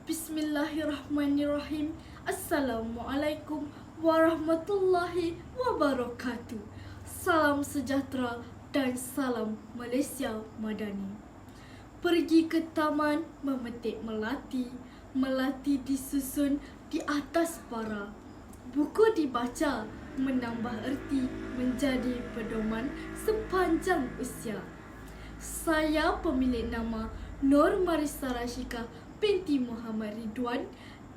Bismillahirrahmanirrahim. Assalamualaikum warahmatullahi wabarakatuh. Salam sejahtera dan salam Malaysia Madani. Pergi ke taman memetik melati, melati disusun di atas para. Buku dibaca menambah erti menjadi pedoman sepanjang usia. Saya pemilik nama Nur Marissa Rashika binti Muhammad Ridwan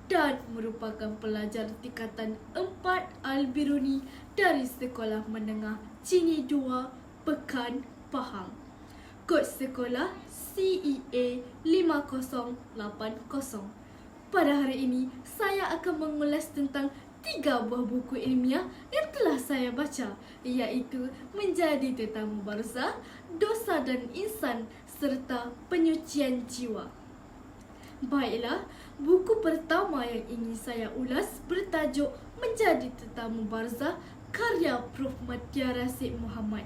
dan merupakan pelajar tingkatan 4 Al-Biruni dari Sekolah Menengah Cini 2 Pekan, Pahang. Kod sekolah CEA 5080. Pada hari ini, saya akan mengulas tentang 3 buah buku ilmiah yang telah saya baca, iaitu Menjadi Tetamu Barzah, Dosa dan Insan serta Penyucian Jiwa. Baiklah, buku pertama yang ingin saya ulas bertajuk Menjadi Tetamu Barzah karya Prof. Madya Rashid Muhammad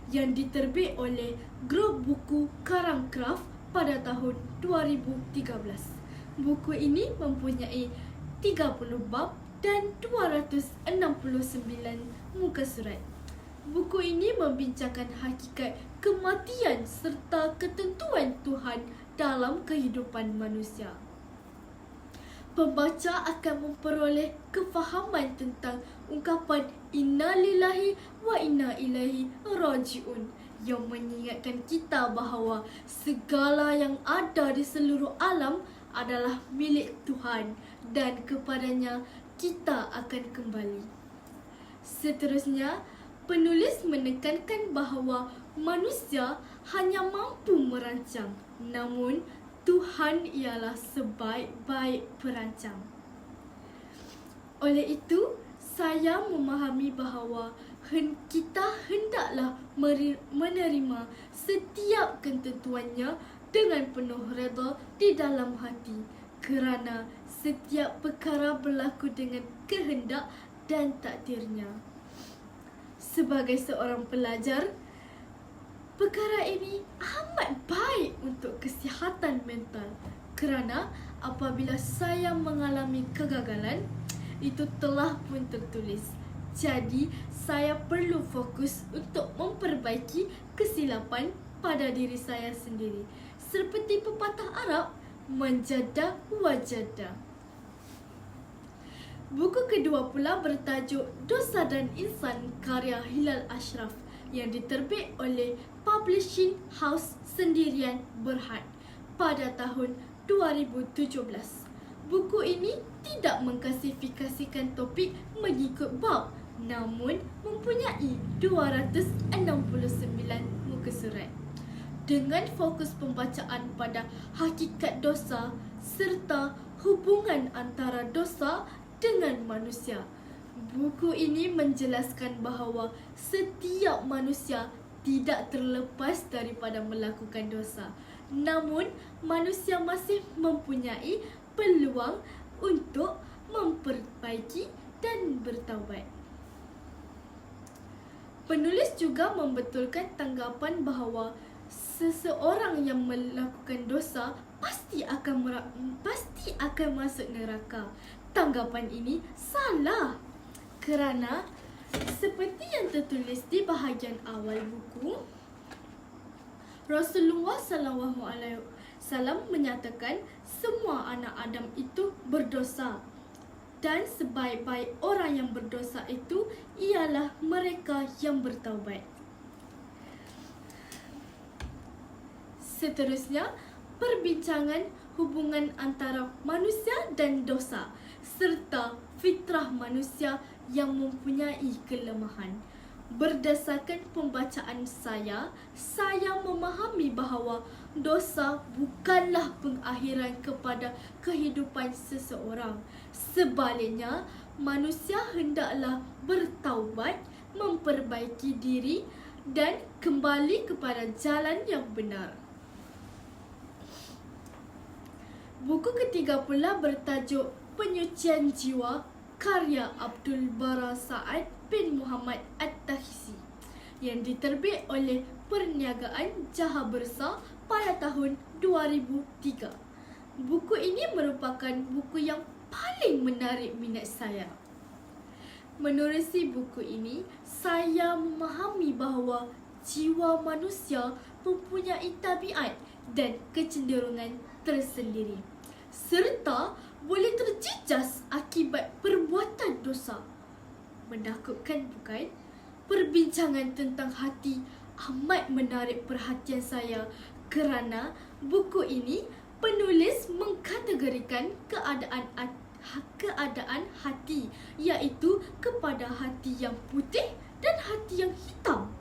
yang diterbit oleh Grup Buku Karang Kraft pada tahun 2013. Buku ini mempunyai 30 bab dan 269 muka surat. Buku ini membincangkan hakikat kematian serta ketentuan Tuhan dalam kehidupan manusia. Pembaca akan memperoleh kefahaman tentang ungkapan Inna lillahi wa inna ilaihi raji'un yang mengingatkan kita bahawa segala yang ada di seluruh alam adalah milik Tuhan dan kepadanya kita akan kembali. Seterusnya, penulis menekankan bahawa manusia hanya mampu merancang, namun Tuhan ialah sebaik-baik perancang. Oleh itu, saya memahami bahawa kita hendaklah menerima setiap ketentuannya dengan penuh redha di dalam hati, kerana setiap perkara berlaku dengan kehendak dan takdirnya. Sebagai seorang pelajar, perkara ini amat baik untuk kesihatan mental, kerana apabila saya mengalami kegagalan, itu telah pun tertulis. Jadi, saya perlu fokus untuk memperbaiki kesilapan pada diri saya sendiri. Seperti pepatah Arab, manjada wajada. Buku kedua pula bertajuk Dosa dan Insan karya Hilal Ashraf yang diterbit oleh Publishing House Sendirian Berhad pada tahun 2017. Buku ini tidak mengklasifikasikan topik mengikut bab, namun mempunyai 269 muka surat. Dengan fokus pembacaan pada hakikat dosa serta hubungan antara dosa dengan manusia, buku ini menjelaskan bahawa setiap manusia tidak terlepas daripada melakukan dosa. Namun, manusia masih mempunyai peluang untuk memperbaiki dan bertaubat. Penulis juga membetulkan tanggapan bahawa seseorang yang melakukan dosa pasti akan masuk neraka. Tanggapan ini salah, kerana seperti yang tertulis di bahagian awal buku, Rasulullah SAW menyatakan semua anak Adam itu berdosa dan sebaik-baik orang yang berdosa itu ialah mereka yang bertaubat. Seterusnya, perbincangan hubungan antara manusia dan dosa serta fitrah manusia yang mempunyai kelemahan. Berdasarkan pembacaan saya memahami bahawa dosa bukanlah pengakhiran kepada kehidupan seseorang. Sebaliknya, manusia hendaklah bertaubat, memperbaiki diri dan kembali kepada jalan yang benar. Buku ketiga pula bertajuk Penyucian Jiwa karya Abdul Bara Saad bin Muhammad At-Tahisi yang diterbit oleh Perniagaan Jaha Bursa pada tahun 2003. Buku ini merupakan buku yang paling menarik minat saya. Menerusi buku ini, saya memahami bahawa jiwa manusia mempunyai tabiat dan kecenderungan tersendiri, serta boleh terjejas akibat perbuatan dosa. Menakutkan bukan? Perbincangan tentang hati amat menarik perhatian saya kerana buku ini penulis mengkategorikan keadaan hati, iaitu kepada hati yang putih dan hati yang hitam.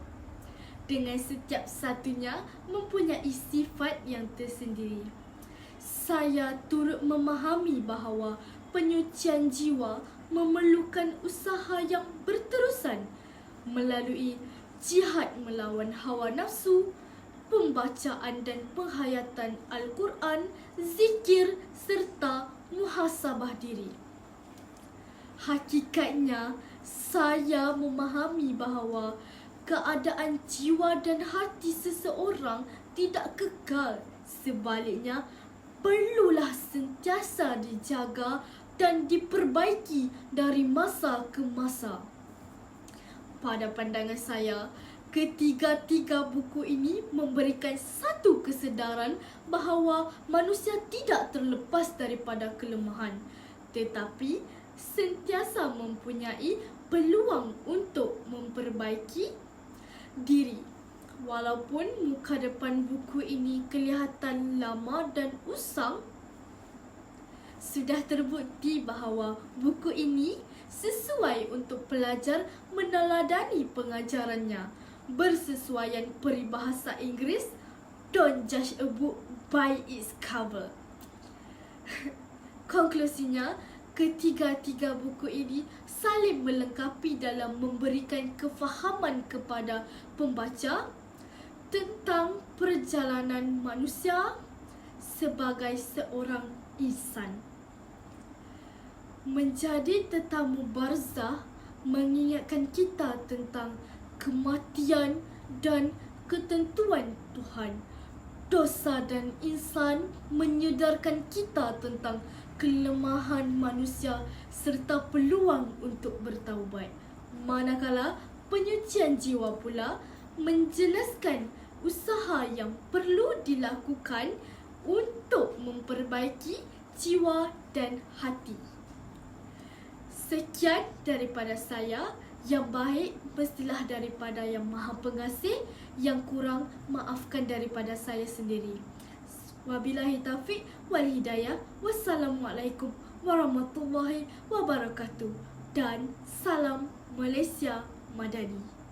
Dengan setiap satunya mempunyai sifat yang tersendiri. Saya turut memahami bahawa penyucian jiwa memerlukan usaha yang berterusan melalui jihad melawan hawa nafsu, pembacaan dan penghayatan Al-Quran, zikir serta muhasabah diri. Hakikatnya, saya memahami bahawa keadaan jiwa dan hati seseorang tidak kekal. Sebaliknya, perlulah sentiasa dijaga dan diperbaiki dari masa ke masa. Pada pandangan saya, ketiga-tiga buku ini memberikan satu kesedaran bahawa manusia tidak terlepas daripada kelemahan, tetapi sentiasa mempunyai peluang untuk memperbaiki diri. Walaupun muka depan buku ini kelihatan lama dan usang, sudah terbukti bahawa buku ini sesuai untuk pelajar meneladani pengajarannya. Bersesuaian peribahasa Inggeris, don't judge a book by its cover. Konklusinya, ketiga-tiga buku ini saling melengkapi dalam memberikan kefahaman kepada pembaca tentang perjalanan manusia sebagai seorang insan. Menjadi tetamu barzah mengingatkan kita tentang kematian dan ketentuan Tuhan. Dosa dan insan menyedarkan kita tentang kelemahan manusia serta peluang untuk bertaubat. Manakala penyucian jiwa pula menjelaskan usaha yang perlu dilakukan untuk memperbaiki jiwa dan hati. Sekian daripada saya. Yang baik mestilah daripada Yang Maha Pengasih, yang kurang maafkan daripada saya sendiri. Wabillahi taufiq wal hidayah. Wassalamualaikum warahmatullahi wabarakatuh. Dan salam Malaysia Madani.